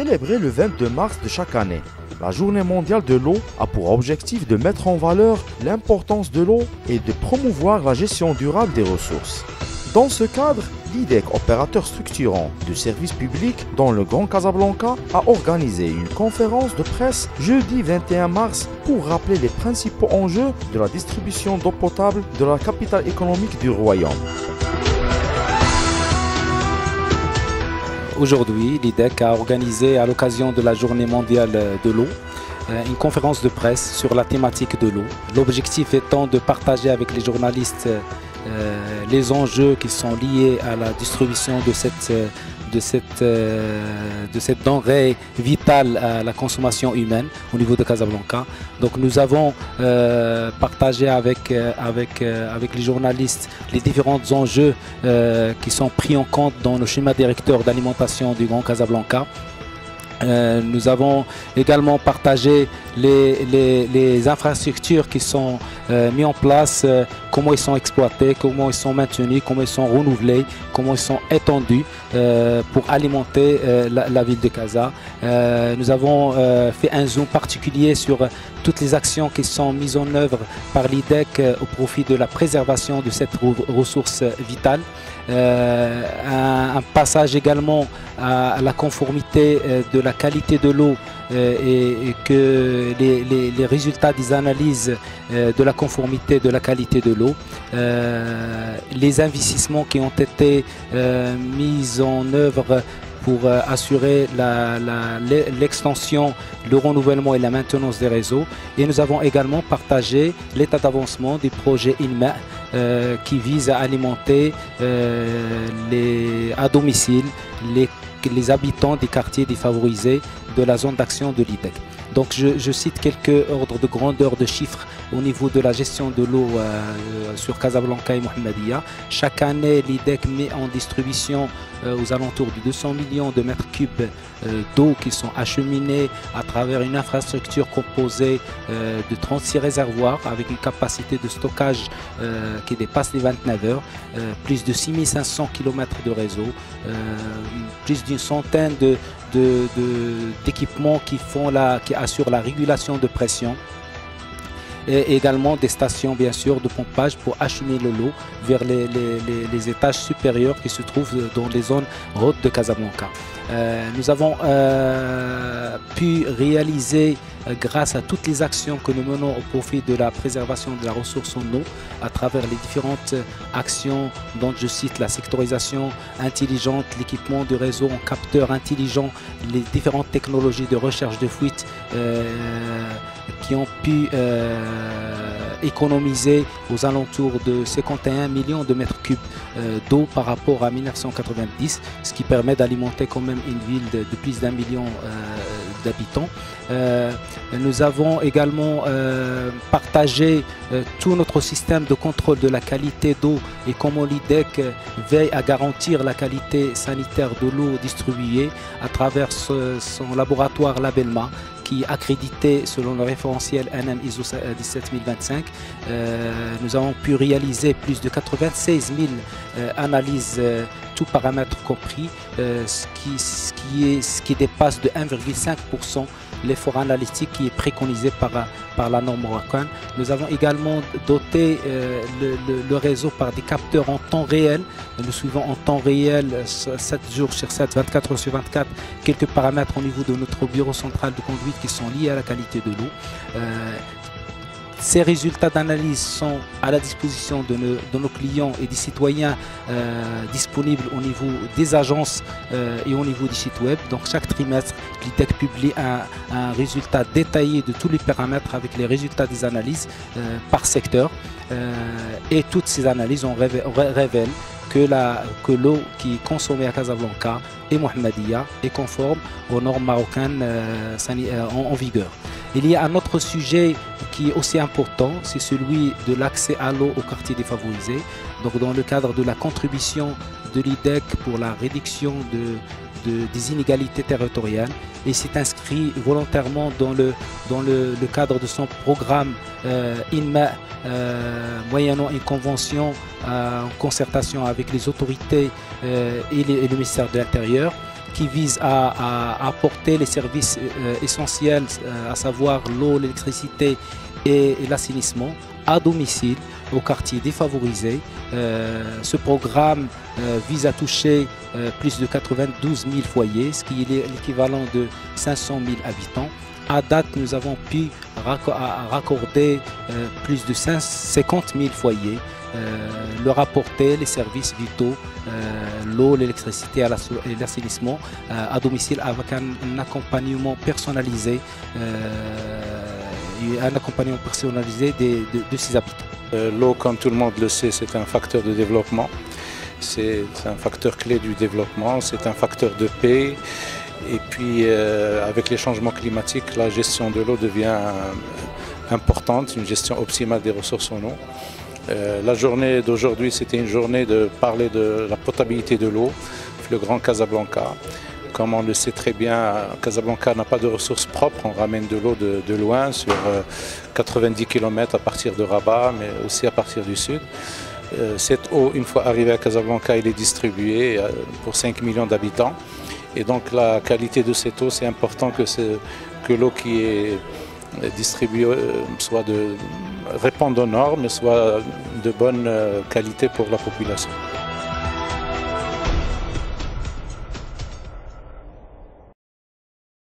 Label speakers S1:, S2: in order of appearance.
S1: Célébrée le 22 mars de chaque année, la Journée mondiale de l'eau a pour objectif de mettre en valeur l'importance de l'eau et de promouvoir la gestion durable des ressources. Dans ce cadre, l'IDEC, opérateur structurant de services publics dans le Grand Casablanca, a organisé une conférence de presse jeudi 21 mars pour rappeler les principaux enjeux de la distribution d'eau potable de la capitale économique du Royaume.
S2: Aujourd'hui, l'IDEC a organisé à l'occasion de la Journée mondiale de l'eau une conférence de presse sur la thématique de l'eau. L'objectif étant de partager avec les journalistes les enjeux qui sont liés à la distribution de cette denrée vitale à la consommation humaine au niveau de Casablanca. Donc nous avons partagé avec les journalistes les différents enjeux qui sont pris en compte dans le schéma directeur d'alimentation du Grand Casablanca. Nous avons également partagé les infrastructures qui sont mises en place, comment ils sont exploités, comment ils sont maintenus, comment ils sont renouvelés, comment ils sont étendus pour alimenter la ville de Casa. Nous avons fait un zoom particulier sur toutes les actions qui sont mises en œuvre par l'IDEC au profit de la préservation de cette ressource vitale. Un passage également à la conformité de la qualité de l'eau et que les résultats des analyses de la conformité de la qualité de l'eau, les investissements qui ont été mis en œuvre pour assurer l'extension, le renouvellement et la maintenance des réseaux. Et nous avons également partagé l'état d'avancement du projet INMA qui vise à alimenter à domicile les habitants des quartiers défavorisés de la zone d'action de l'IDEC. Donc je cite quelques ordres de grandeur de chiffres au niveau de la gestion de l'eau sur Casablanca et Mohammedia. Chaque année, l'IDEC met en distribution aux alentours de 200 millions de mètres cubes d'eau qui sont acheminés à travers une infrastructure composée de 36 réservoirs avec une capacité de stockage qui dépasse les 29 heures, plus de 6500 km de réseau, plus d'une centaine d'équipements qui assurent la régulation de pression, et également des stations bien sûr de pompage pour acheminer l'eau vers les étages supérieurs qui se trouvent dans les zones hautes de Casablanca. Nous avons pu réaliser grâce à toutes les actions que nous menons au profit de la préservation de la ressource en eau à travers les différentes actions dont je cite la sectorisation intelligente, l'équipement de réseau en capteurs intelligents, les différentes technologies de recherche de fuite qui ont pu économiser aux alentours de 51 millions de mètres cubes d'eau par rapport à 1990, ce qui permet d'alimenter quand même une ville de plus d'1 million d'habitants. Nous avons également partagé tout notre système de contrôle de la qualité d'eau et comment l'IDEC veille à garantir la qualité sanitaire de l'eau distribuée à travers son laboratoire Labelma, qui est accrédité selon le référentiel NM ISO 17025. Nous avons pu réaliser plus de 96 000 analyses, tous paramètres compris, ce qui dépasse de 1,5% l'effort analytique qui est préconisé par la norme Racan. Nous avons également doté le réseau par des capteurs en temps réel. Nous suivons en temps réel 7 jours sur 7, 24 heures sur 24, quelques paramètres au niveau de notre bureau central de conduite qui sont liés à la qualité de l'eau. Ces résultats d'analyse sont à la disposition de nos clients et des citoyens disponibles au niveau des agences et au niveau du site web. Donc chaque trimestre, l'IDEC publie un résultat détaillé de tous les paramètres avec les résultats des analyses par secteur. Et toutes ces analyses révèlent que l'eau qui est consommée à Casablanca et Mohammedia est conforme aux normes marocaines en vigueur. Il y a un autre sujet qui est aussi important, c'est celui de l'accès à l'eau aux quartiers défavorisés. Donc dans le cadre de la contribution de l'IDEC pour la réduction des inégalités territoriales, et s'est inscrit volontairement dans le cadre de son programme INMA, moyennant une convention en concertation avec les autorités et le ministère de l'Intérieur, qui vise à apporter les services essentiels, à savoir l'eau, l'électricité et l'assainissement à domicile aux quartiers défavorisés. Ce programme vise à toucher plus de 92 000 foyers, ce qui est l'équivalent de 500 000 habitants. À date, nous avons pu raccorder plus de 50 000 foyers, leur apporter les services vitaux, l'eau, l'électricité et l'assainissement à domicile avec un accompagnement personnalisé, de ses habitants.
S3: L'eau, comme tout le monde le sait, c'est un facteur de développement. C'est un facteur clé du développement, c'est un facteur de paix. Et puis, avec les changements climatiques, la gestion de l'eau devient importante, une gestion optimale des ressources en eau. La journée d'aujourd'hui, c'était une journée de parler de la potabilité de l'eau, le Grand Casablanca. Comme on le sait très bien, Casablanca n'a pas de ressources propres, on ramène de l'eau de loin, sur 90 km à partir de Rabat, mais aussi à partir du sud. Cette eau, une fois arrivée à Casablanca, elle est distribuée pour 5 millions d'habitants. Et donc la qualité de cette eau, c'est important que l'eau qui est distribuée réponde aux normes et soit de bonne qualité pour la population.